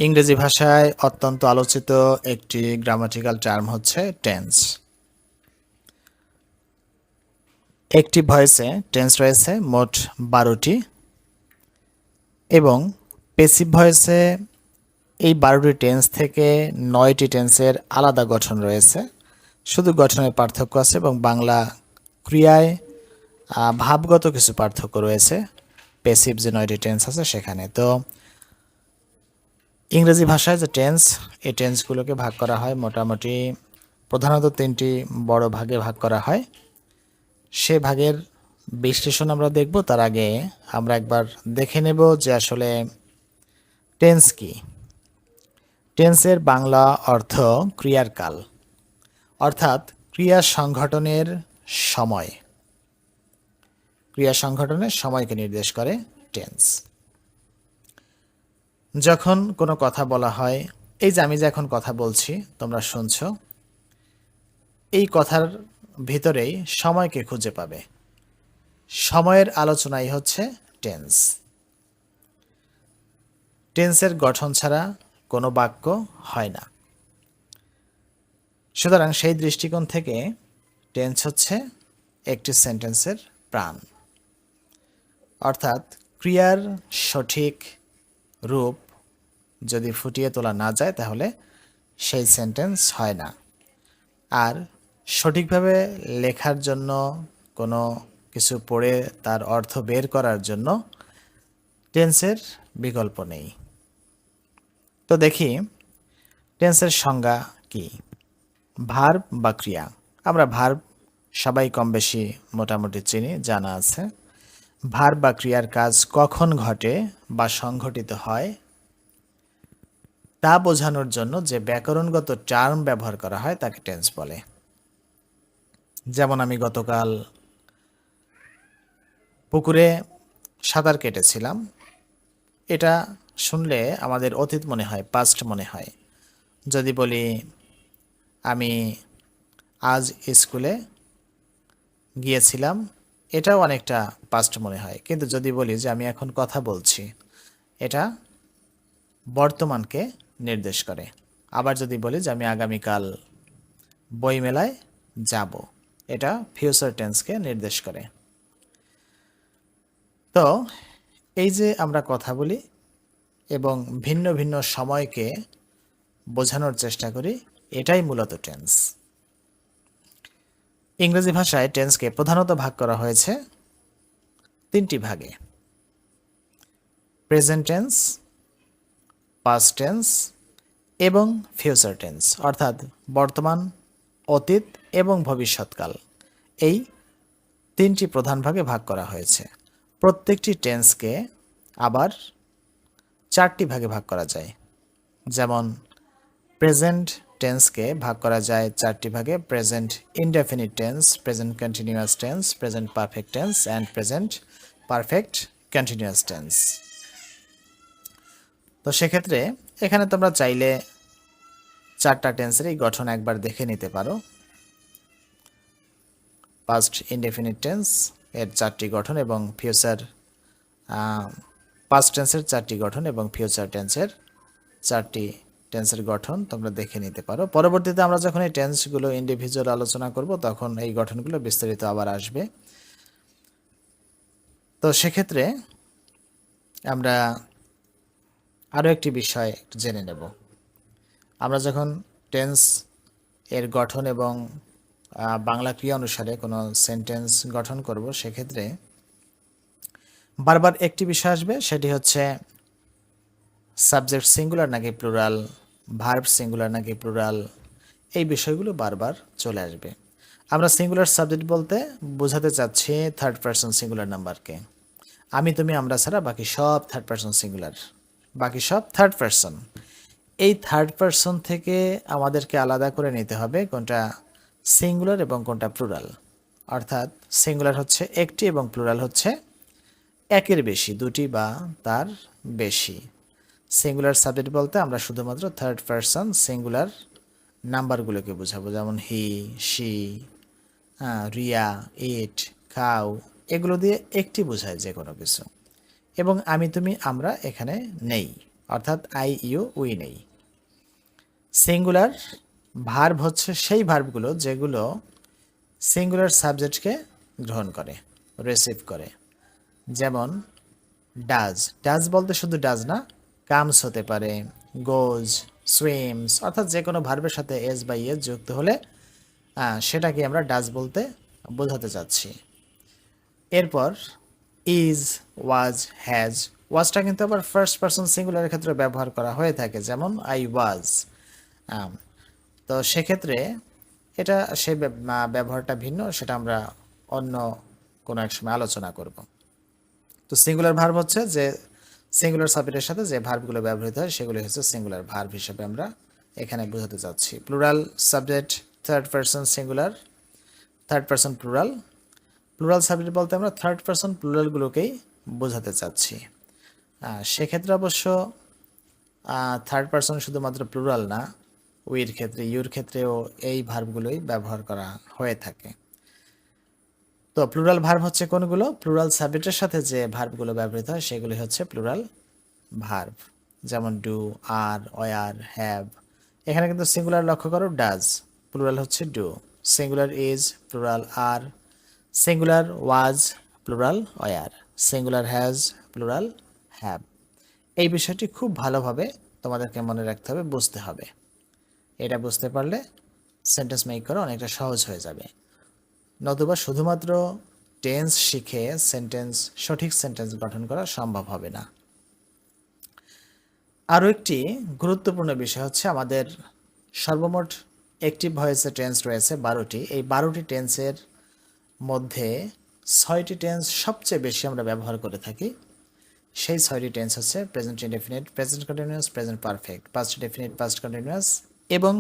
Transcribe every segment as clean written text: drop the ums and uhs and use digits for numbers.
ইংরেজি ভাষায় অত্যন্ত আলোচিত একটি গ্রামাটিক্যাল টার্ম হচ্ছে টেন্স। একটি ভয়েসে টেন্স রয়েছে মোট 12টি এবং পেসিভ ভয়েসে এই 12টি টেন্স থেকে 9টি টেন্সের আলাদা গঠন রয়েছে। শুধু গঠনের পার্থক্য আছে এবং বাংলা ক্রিয়ায় ভাবগত কিছু পার্থক্য রয়েছে পেসিভ যে 9টি টেন্স আছে সেখানে। তো ইংরেজি ভাষায় যে টেন্স, এই টেন্সগুলোকে ভাগ করা হয় মোটামুটি প্রধানত 3টি বড় ভাগে ভাগ করা হয়। সে ভাগের বিশ্লেষণ আমরা দেখব, তার আগে আমরা একবার দেখে নেব যে আসলে টেন্স কি। টেন্সের বাংলা অর্থ ক্রিয়ার কাল, অর্থাৎ ক্রিয়া সংঘটনের সময়। ক্রিয়া সংঘটনের সময়কে নির্দেশ করে টেন্স। যখন কোনো কথা বলা হয়, এই যে আমি যে এখন কথা বলছি তোমরা শুনছো, এই কথার ভিতরেই সময়কে খুঁজে পাবে। সময়ের আলোচনাই হচ্ছে টেন্স। টেন্সের গঠন ছাড়া কোনো বাক্য হয় না। সুতরাং সেই দৃষ্টিকোণ থেকে টেন্স হচ্ছে একটি সেন্টেন্সের প্রাণ, অর্থাৎ ক্রিয়ার সঠিক রূপ যদি ফুটিয়ে তোলা না যায় তাহলে সেই সেন্টেন্স হয় না। আর সঠিকভাবে লেখার জন্য, কোনো কিছু পড়ে তার অর্থ বের করার জন্য টেন্সের বিকল্প নেই। তো দেখি টেন্সের সংজ্ঞা কি। ভার্ব বা ক্রিয়া। আমরা ভার্ব সবাই কম বেশি মোটামুটি চিনি, জানা আছে। ভার্ব বা ক্রিয়ার কাজ কখন ঘটে বা সংঘটিত হয় তা বোঝানোর জন্য যে ব্যাকরণগত টার্ম ব্যবহার করা হয় তাকে টেন্স বলে। যেমন আমি গতকাল পুকুরে সাঁতার কেটেছিলাম, এটা শুনলে আমাদের অতীত মনে হয়, পাস্ট মনে হয়। যদি বলি আমি আজ স্কুলে গিয়েছিলাম, এটাও অনেকটা পাস্ট মনে হয়। কিন্তু যদি বলি যে আমি এখন কথা বলছি, এটা বর্তমানকে নির্দেশ করে। আবার যদি বলি যে আমি আগামীকাল বইমেলায় যাব, এটা ফিউচার টেন্সকে নির্দেশ করে। তো এই যে আমরা কথা বলি এবং ভিন্ন ভিন্ন সময়কে বোঝানোর চেষ্টা করি, এটাই মূলত টেন্স। ইংরেজি ভাষায় টেন্সকে প্রধানত ভাগ করা হয়েছে 3টি ভাগে: প্রেজেন্ট টেন্স, পাস্ট টেন্স এবং ফিউচার টেন্স, অর্থাৎ বর্তমান, অতীত এবং ভবিষ্যৎকাল। এই 3টি প্রধান ভাগে ভাগ করা হয়েছে। প্রত্যেকটি টেন্সকে আবার 4টি ভাগে ভাগ করা যায়। যেমন প্রেজেন্ট টেন্সকে ভাগ করা যায় 4টি ভাগে: present indefinite tense, present continuous tense, present perfect tense and present perfect continuous tense. তো সেক্ষেত্রে এখানে তোমরা চাইলে 4টা টেন্সেরই গঠন একবার দেখে নিতে পারো। পাস্ট ইনডেফিনিট টেন্স এর 4টি গঠন এবং ফিউচার পাস্ট টেন্সের 4টি গঠন এবং ফিউচার টেন্সের 4টি টেন্সের গঠন তোমরা দেখে নিতে পারো। পরবর্তীতে আমরা যখন এই টেন্সগুলো ইন্ডিভিজুয়াল আলোচনা করব তখন এই গঠনগুলো বিস্তারিত আবার আসবে। তো সেক্ষেত্রে আমরা আরও একটি বিষয় জেনে নেব। আমরা যখন টেন্স এর গঠন এবং বাংলা ক্রিয়া অনুসারে কোনো সেন্টেন্স গঠন করব, সেক্ষেত্রে বারবার একটি বিষয় আসবে, সেটি হচ্ছে সাবজেক্ট সিঙ্গুলার নাকি প্লুরাল, ভার্ব সিঙ্গুলার নাকি প্লুরাল, এই বিষয়গুলো বারবার চলে আসবে। আমরা সিঙ্গুলার সাবজেক্ট বলতে বোঝাতে চাচ্ছি থার্ড পারসন সিঙ্গুলার নাম্বারকে। আমি, তুমি, আমরা ছাড়া বাকি সব থার্ড পারসন সিঙ্গুলার, বাকি সব থার্ড পারসন। এই থার্ড পারসন থেকে আমাদেরকে আলাদা করে নিতে হবে কোনটা সিঙ্গুলার এবং কোনটা প্লুরাল। অর্থাৎ সিঙ্গুলার হচ্ছে একটি এবং প্লুরাল হচ্ছে একের বেশি, দুটি বা তার বেশি। সিঙ্গুলার সাবজেক্ট বলতে আমরা শুধুমাত্র থার্ড পারসন সিঙ্গুলার নাম্বারগুলোকে বোঝাবো, যেমন হি, শি, রিয়া, ইট, খাও, এগুলো দিয়ে একটি বোঝায় যে কোনো কিছু। এবং আমি, তুমি, আমরা এখানে নেই, অর্থাৎ আই ইউ উই নেই। সিঙ্গুলার ভার্ব হচ্ছে সেই ভার্বগুলো যেগুলো সিঙ্গুলার সাবজেক্টকে গ্রহণ করে, রিসিভ করে। যেমন ডাজ, ডাজ বলতে শুধু ডাজ না, কামস হতে পারে, গোজ, সুইমস, অর্থাৎ যে কোনো ভার্বের সাথে এস বা ইএস যুক্ত হলে সেটাকে আমরা ডাজ বলতে বোঝাতে চাচ্ছি। এরপর ইজ, ওয়াজ, হ্যাজ, ওয়াজটা কিন্তু আবার ফার্স্ট পারসন সিঙ্গুলারের ক্ষেত্রে ব্যবহার করা হয়ে থাকে, যেমন আই ওয়াজ। তো সেক্ষেত্রে এটা সেই ব্যবহারটা ভিন্ন, সেটা আমরা অন্য কোনো এক সময় আলোচনা করব। তো সিঙ্গুলার ভার্ব হচ্ছে যে সিঙ্গুলার সাবজেক্টের সাথে যে ভার্বগুলো ব্যবহৃত হয় সেগুলো হচ্ছে সিঙ্গুলার ভার্ব হিসেবে আমরা এখানে বোঝাতে চাচ্ছি। Plural subject third person singular, third person plural. Plural subject বলতে আমরা থার্ড পারসন প্লুরালগুলোকেই বোঝাতে চাচ্ছি। সেক্ষেত্রে অবশ্য থার্ড পারসন শুধুমাত্র প্লুরাল না, উইর ক্ষেত্রে, ইউর ক্ষেত্রেও এই ভার্বগুলোই ব্যবহার করা হয়ে থাকে। তো প্লুরাল ভার্ব হচ্ছে কোনগুলো? প্লুরাল সাবজেক্টের সাথে যে ভার্বগুলো ব্যবহৃত হয় সেগুলি হচ্ছে প্লুরাল ভার্ব, যেমন ডু, আর, ওয়ার, হ্যাভ। এখানে কিন্তু সিঙ্গুলার লক্ষ্য করো, ডাজ, প্লুরাল হচ্ছে do, singular is, plural are, singular was, plural were, singular has, plural have. এই বিষয়টি খুব ভালোভাবে তোমাদেরকে মনে রাখতে হবে, বুঝতে হবে। এটা বুঝতে পারলে সেন্টেন্স মেক করা অনেকটা সহজ হয়ে যাবে। নতুবা শুধুমাত্র টেন্স শিখে সঠিক সেন্টেন্স গঠন করা সম্ভব হবে না। আরও একটি গুরুত্বপূর্ণ বিষয় হচ্ছে আমাদের সর্বমোট অ্যাক্টিভ ভয়েসে টেন্স রয়েছে 12টি। এই 12টি টেন্সের মধ্যে 6টি টেন্স সবচেয়ে বেশি আমরা ব্যবহার করে থাকি। সেই 6টি টেন্স হচ্ছে present indefinite, present continuous, present perfect, past definite, past continuous এবং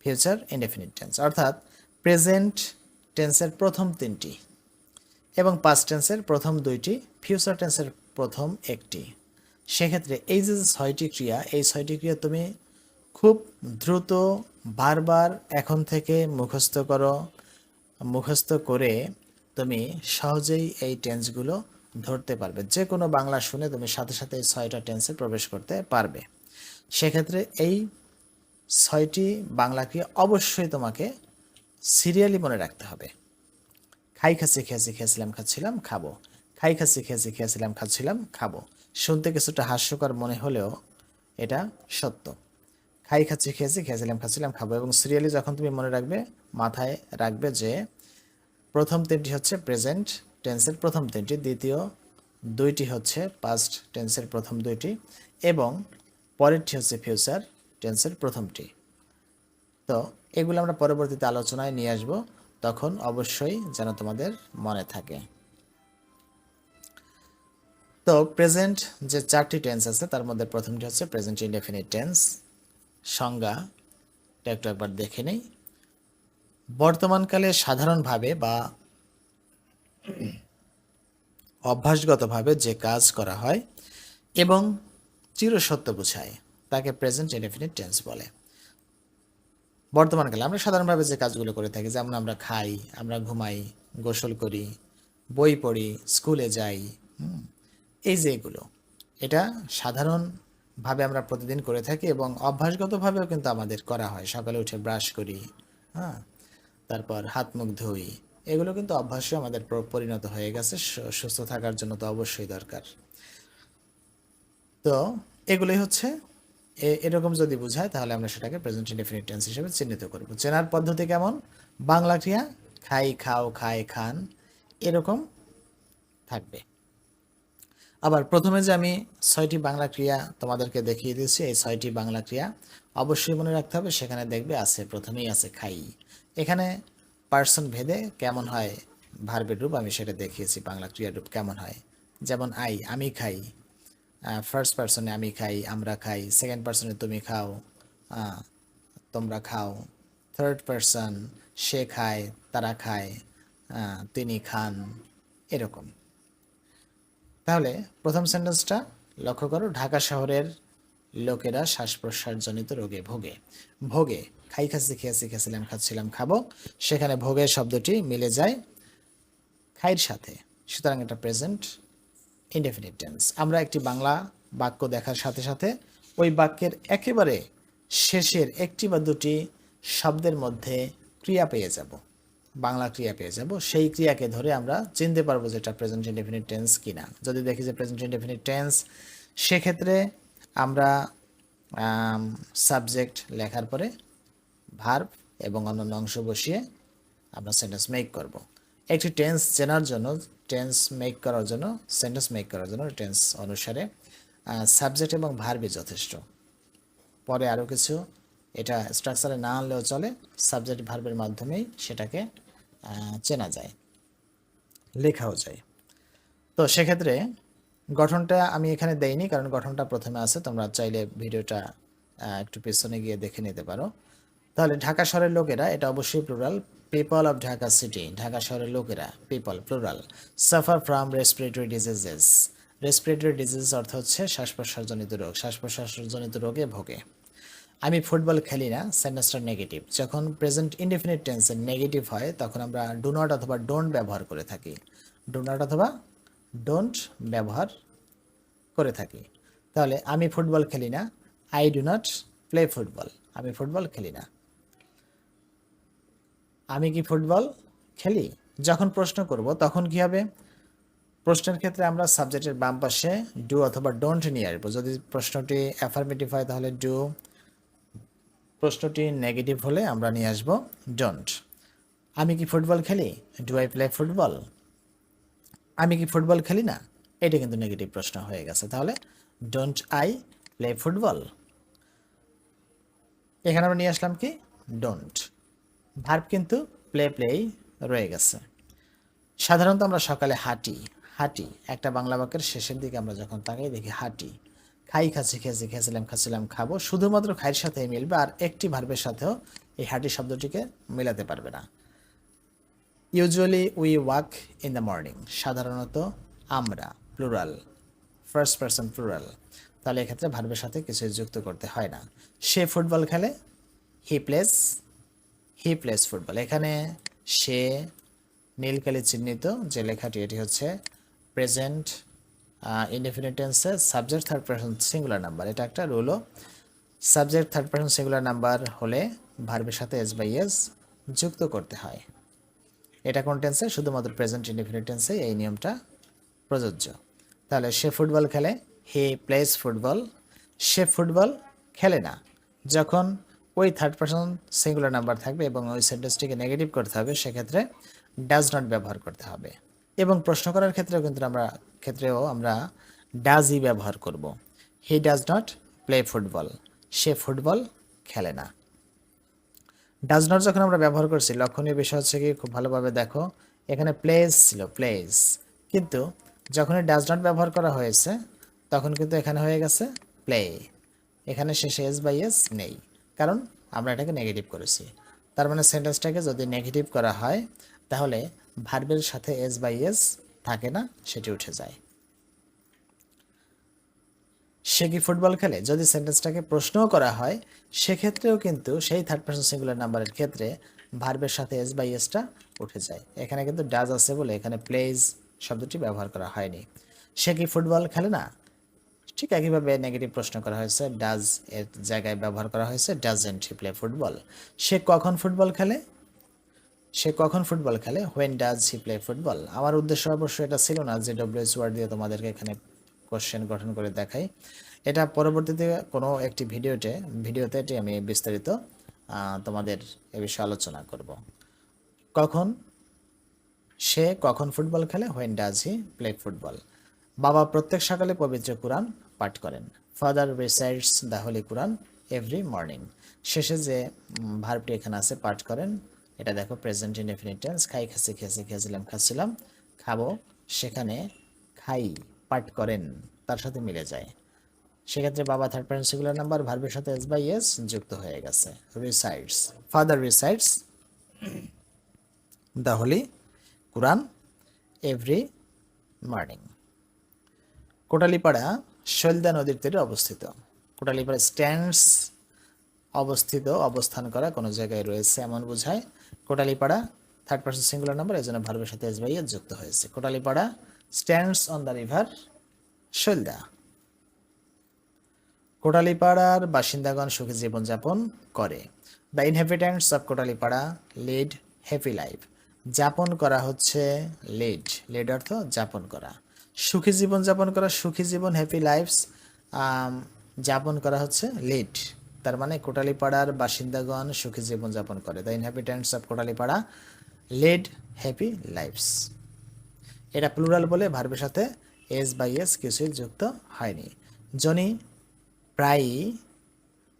ফিউচার ইনডেফিনিট টেন্স। অর্থাৎ প্রেজেন্ট টেন্সের প্রথম 3টি এবং পাস্ট টেন্সের প্রথম 2টি, ফিউচার টেন্সের প্রথম 1টি। সেক্ষেত্রে এই যে 6টি ক্রিয়া, এই 6টি ক্রিয়া তুমি খুব দ্রুত বারবার এখন থেকে মুখস্থ করো। মুখস্থ করে তুমি সহজেই এই টেন্সগুলো ধরতে পারবে। যে কোনো বাংলা শুনে তুমি সাথে সাথে এই 6টা টেন্সে প্রবেশ করতে পারবে। সেক্ষেত্রে এই 6টি বাংলা ক্রিয়া অবশ্যই তোমাকে সিরিয়ালি মনে রাখতে হবে। খাই, খাচ্ছি, খেয়েছি, খেয়েছিলাম, খাচ্ছিলাম, খাবো। খাই, খাচ্ছি, খেয়েছি, খেয়েছিলাম, খাচ্ছিলাম, খাবো। শুনতে কিছুটা হাস্যকর মনে হলেও এটা সত্য। খাই, খাচ্ছি, খেয়েছি, খেয়েছিলাম, খাচ্ছিলাম, খাবো। এবং সিরিয়ালি যখন তুমি মনে রাখবে, মাথায় রাখবে যে প্রথম 3টি হচ্ছে প্রেজেন্ট টেন্সের প্রথম 3টি, দ্বিতীয় 2টি হচ্ছে পাস্ট টেন্সের প্রথম 2টি এবং পরেরটি হচ্ছে ফিউচার টেন্সের প্রথমটি। তো এগুলো আমরা পরবর্তীতে আলোচনায় নিয়ে আসব, তখন অবশ্যই যেন তোমাদের মনে থাকে। তো প্রেজেন্ট যে 4টি টেন্স আছে তার মধ্যে প্রথমটি হচ্ছে প্রেজেন্ট ইনডেফিনিট টেন্স। সংজ্ঞাটা একটু একবার দেখে নেই। বর্তমানকালে সাধারণভাবে বা অভ্যাসগতভাবে যে কাজ করা হয় এবং চিরসত্য বোঝায় তাকে প্রেজেন্ট ইনডেফিনিট টেন্স বলে। বর্তমানকালে আমরা সাধারণভাবে যে কাজগুলো করে থাকি, যেমন আমরা খাই, আমরা ঘুমাই, গোসল করি, বই পড়ি, স্কুলে যাই, এই যে এগুলো, এটা সাধারণভাবে আমরা প্রতিদিন করে থাকি এবং অভ্যাসগতভাবেও কিন্তু আমাদের করা হয়। সকালে উঠে ব্রাশ করি, হ্যাঁ, তারপর হাত মুখ ধুই, এগুলো কিন্তু অভ্যাসে আমাদের পরিণত হয়ে গেছে। সুস্থ থাকার জন্য তো অবশ্যই দরকার। তো এগুলোই হচ্ছে এরকম যদি বোঝায় তাহলে আমরা সেটাকে প্রেজেন্ট ইনডেফিনিট টেন্স হিসেবে চিহ্নিত করব। চেনার পদ্ধতি কেমন? বাংলা ক্রিয়া খাই, খাও, খায়, খান, এরকম থাকবে। আবার প্রথমে যে আমি 6টি বাংলা ক্রিয়া তোমাদেরকে দেখিয়ে দিয়েছি, এই 6টি বাংলা ক্রিয়া অবশ্যই মনে রাখতে হবে। সেখানে দেখবে আছে, প্রথমেই আছে খাই। এখানে পার্সন ভেদে কেমন হয় ভার্বের রূপ আমি সেটা দেখিয়েছি, বাংলা ক্রিয়ার রূপ কেমন হয়। যেমন আই, আমি খাই, ফার্স্ট পার্সনে আমি খাই, আমরা খাই, সেকেন্ড পার্সনে তুমি খাও, তোমরা খাও, থার্ড পার্সন সে খায়, তারা খায়, তিনি খান, এরকম। তাহলে প্রথম সেন্টেন্সটা লক্ষ্য করো, ঢাকা শহরের লোকেরা শ্বাস প্রশ্বাসজনিত রোগে ভোগে। ভোগে, খাই, খাচ্ছি, খেয়েছি, খেয়েছিলাম, খাচ্ছিলাম, খাবো, সেখানে ভোগের শব্দটি মিলে যায় খাইয়ের সাথে, সুতরাং এটা প্রেজেন্ট ইনডেফিনিট টেন্স। আমরা একটি বাংলা বাক্য দেখার সাথে সাথে ওই বাক্যের একেবারে শেষের একটি বা দুটি শব্দের মধ্যে ক্রিয়া পেয়ে যাব, বাংলা ক্রিয়া পেয়ে যাব। সেই ক্রিয়াকে ধরে আমরা চিনতে পারবো যেটা প্রেজেন্ট ইনডেফিনিট টেন্স কিনা। যদি দেখি যে প্রেজেন্ট ইনডেফিনিট টেন্স, সেক্ষেত্রে আমরা সাবজেক্ট লেখার পরে ভার্ব এবং অন্যান্য অংশ বসিয়ে আমরা সেন্টেন্স মেক করব। একটি টেন্স চেনার জন্য, টেন্স মেক করার জন্য, সেন্টেন্স মেক করার জন্য টেন্স অনুসারে সাবজেক্ট এবং ভার্বই যথেষ্ট। পরে আরও কিছু এটা স্ট্রাকচারে না আনলেও চলে, সাবজেক্ট ভার্বের মাধ্যমেই সেটাকে চেনা যায়, লেখাও যায়। তো সেক্ষেত্রে গঠনটা আমি এখানে দেইনি, কারণ গঠনটা প্রথমে আছে, তোমরা চাইলে ভিডিওটা একটু পেছনে গিয়ে দেখে নিতে পারো। তাহলে ঢাকা শহরের লোকেরা, এটা অবশ্যই plural, people of Dhaka city, Dhaka শহরের লোকেরা, people plural, suffer from respiratory diseases, respiratory disease অর্থ হচ্ছে শ্বাস প্রশ্বাসজনিত রোগ, শ্বাস প্রশ্বাসজনিত রোগে ভোগে। আমি ফুটবল খেলি না, সেন্টেন্সটা নেগেটিভ। যখন প্রেজেন্ট ইনডিফিনিট টেন্সে নেগেটিভ হয় তখন আমরা ডু নট অথবা ডোন্ট ব্যবহার করে থাকি, ডু নট অথবা ডোন্ট ব্যবহার করে থাকি। তাহলে আমি ফুটবল খেলি না, I do not play football, আমি ফুটবল খেলি না। আমি কি ফুটবল খেলি? যখন প্রশ্ন করব তখন কি হবে? প্রশ্নের ক্ষেত্রে আমরা সাবজেক্টের বাম পাশে ডু অথবা ডোন্ট নিয়ে আসবো। যদি প্রশ্নটি অ্যাফার্মেটিভ হয় তাহলে ডু, প্রশ্নটি নেগেটিভ হলে আমরা নিয়ে আসবো ডোন্ট। আমি কি ফুটবল খেলি? Do I play football? আমি কি ফুটবল খেলি না? এটা কিন্তু নেগেটিভ প্রশ্ন হয়ে গেছে, তাহলে ডোন্ট আই প্লে ফুটবল। এখানে আমরা নিয়ে আসলাম কি ডোন্ট। ভার্ব কিন্তু প্লেই রয়ে গেছে। সাধারণত আমরা সকালে হাঁটি, হাঁটি একটা বাংলা বাক্যের শেষের দিকে আমরা যখন তাকাই দেখি হাঁটি। খাই, খাচ্ছি, খেয়েছি, খেয়েছিলাম, খাচ্ছিলাম, খাবো, শুধুমাত্র খাইয়ের সাথে মিলবে, আর একটি ভার্বের সাথেও এই হাঁটি শব্দটিকে মেলাতে পারবে না। Usually we walk in the morning, সাধারণত আমরা, প্লুরাল, ফার্স্ট পারসন প্লুরাল, তাহলে এক্ষেত্রে ভার্বের সাথে কিছু যুক্ত করতে হয় না। সে ফুটবল খেলে, হি প্লেস ফুটবল। এখানে সে নীলকালি চিহ্নিত যে লেখাটি, এটি হচ্ছে প্রেজেন্ট ইনডেফিনিট টেন্সে subject third person singular number. এটা একটা রুলও, subject third person singular number হলে ভার্বের সাথে এস বাই এস যুক্ত করতে হয়। এটা কোন টেন্সে? শুধুমাত্র প্রেজেন্ট ইনডেফিনিট টেন্সে এই নিয়মটা প্রযোজ্য। তাহলে সে ফুটবল খেলে, he plays football. Say football খেলে না। যখন ওই থার্ড পারসন সিঙ্গুলার নাম্বার থাকবে এবং ওই সেন্টেন্সটিকে নেগেটিভ করতে হবে, সেক্ষেত্রে ডাজ নট ব্যবহার করতে হবে। এবং প্রশ্ন করার ক্ষেত্রেও আমরা ডাজই ব্যবহার করব। He does not play football, say football খেলে না। ডাজ নট যখন আমরা ব্যবহার করছি, লক্ষণীয় বিষয় হচ্ছে কি, খুব ভালোভাবে দেখো, এখানে প্লেস ছিল, প্লেস, কিন্তু যখনই ডাজ নট ব্যবহার করা হয়েছে তখন কিন্তু এখানে হয়ে গেছে প্লে। এখানে শেষে এস বাই এস নেই, কারণ আমরা এটাকে নেগেটিভ করেছি। তার মানে সেন্টেন্সটাকে যদি নেগেটিভ করা হয় তাহলে ভার্বের সাথে এস বাই এস থাকে না, সেটি উঠে যায়। সে কি ফুটবল খেলে? যদি সেন্টেন্সটাকে প্রশ্নও করা হয় সেক্ষেত্রেও কিন্তু সেই থার্ড পারসন সিঙ্গুলার নাম্বারের ক্ষেত্রে ভার্বের সাথে এস বাই এসটা উঠে যায়। এখানে কিন্তু ডাজ আছে বলে এখানে প্লেজ শব্দটি ব্যবহার করা হয়নি। সে কি ফুটবল খেলে না? ঠিক একইভাবে নেগেটিভ প্রশ্ন করা হয়েছে, ডাজ এর জায়গায় ব্যবহার করা হয়েছে ডাজেন্ট হি প্লে ফুটবল। সে কখন ফুটবল খেলে? সে কখন ফুটবল খেলে? When does he play football. আমার উদ্দেশ্য অবশ্যই এটা ছিল না যে ডব্লিউএস ওয়ার্ড দিয়ে তোমাদেরকে এখানে কোশ্চেন গঠন করে দেখাই। এটা পরবর্তীতে কোনো একটি ভিডিওতে এটি আমি বিস্তারিত তোমাদের এ বিষয়ে আলোচনা করব। কখন, সে কখন ফুটবল খেলে? When does he play football. বাবা প্রত্যেক সকালে পবিত্র কুরআন পাঠ করেন। Father recites the holy Quran every morning. শেষে যে ভার্বটি এখানে আছে পাঠ করেন, এটা দেখো প্রেজেন্ট ইনডেফিনিট টেন্স। খাই, খাচ্ছি, খেয়েছি, খেয়েছিলাম, খাচ্ছিলাম, খাবো, সেখানে খাই পাঠ করেন তার সাথে মিলে যায়। সেক্ষেত্রে বাবা থার্ড পারসন সিঙ্গুলার নাম্বার, ভার্বের সাথে এস বাই এস যুক্ত হয়ে গেছে। Recites, father recites the holy Quran every morning. Kotalipara Shailda নদীর তীরে অবস্থিত। কোটালীপাড়া স্ট্যান্ডস, অবস্থান করা, কোনো জায়গায় রয়েছে এমন বোঝায়। Kotalipara third person singular number, এই জন্য ভার্বের সাথে এস বাই এস যুক্ত হয়েছে। Kotalipara stands on the river Shailda. কোটালীপাড়ার বাসিন্দাগণ সুখী জীবনযাপন করে। The inhabitants of Kotalipara lead happy life. যাপন করা হচ্ছে লিড, লিড অর্থ যাপন করা। সুখী জীবন যাপন করা, সুখী জীবন হ্যাপি লাইফস, যাপন করা হচ্ছে লিড। তার মানে কোটালীপাড়ার বাসিন্দাগণ সুখী জীবন যাপন করে। The inhabitants of Kotalipara lead happy lives. এটা প্লুরাল বলে ভার্বের সাথে এস বাই এস কিছুই যুক্ত হয়নি। জনি প্রায়ই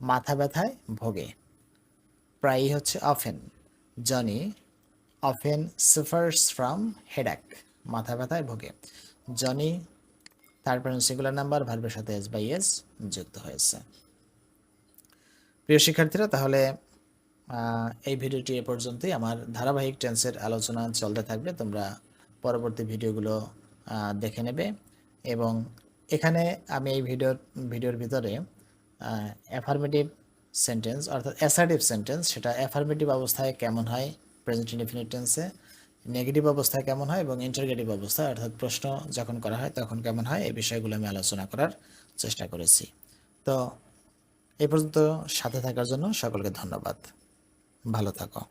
মাথা ব্যথায় ভোগে। প্রায়ই হচ্ছে often. Johnny often suffers from headache, মাথা ব্যথায় ভোগে। Johnny third person singular number, ভার্বের সাথে এস বাই এস যুক্ত হয়েছে। প্রিয় শিক্ষার্থীরা, তাহলে এই ভিডিওটি এ পর্যন্তই। আমার ধারাবাহিক টেন্সের আলোচনা চলতে থাকবে, তোমরা পরবর্তী ভিডিওগুলো দেখে নেবে। এবং এখানে আমি এই ভিডিওর ভিতরে অ্যাফার্মেটিভ সেন্টেন্স অর্থাৎ অ্যাসার্টিভ সেন্টেন্স, সেটা অ্যাফার্মেটিভ অবস্থায় কেমন হয় প্রেজেন্ট ইনডেফিনিট টেন্সে, নেগেটিভ অবস্থায় কেমন হয় এবং ইন্টারগেটিভ অবস্থায় অর্থাৎ প্রশ্ন যখন করা হয় তখন কেমন হয়, এই বিষয়গুলো আমি আলোচনা করার চেষ্টা করেছি। তো এই পর্যন্ত সাথে থাকার জন্য সকলকে ধন্যবাদ। ভালো থাকো।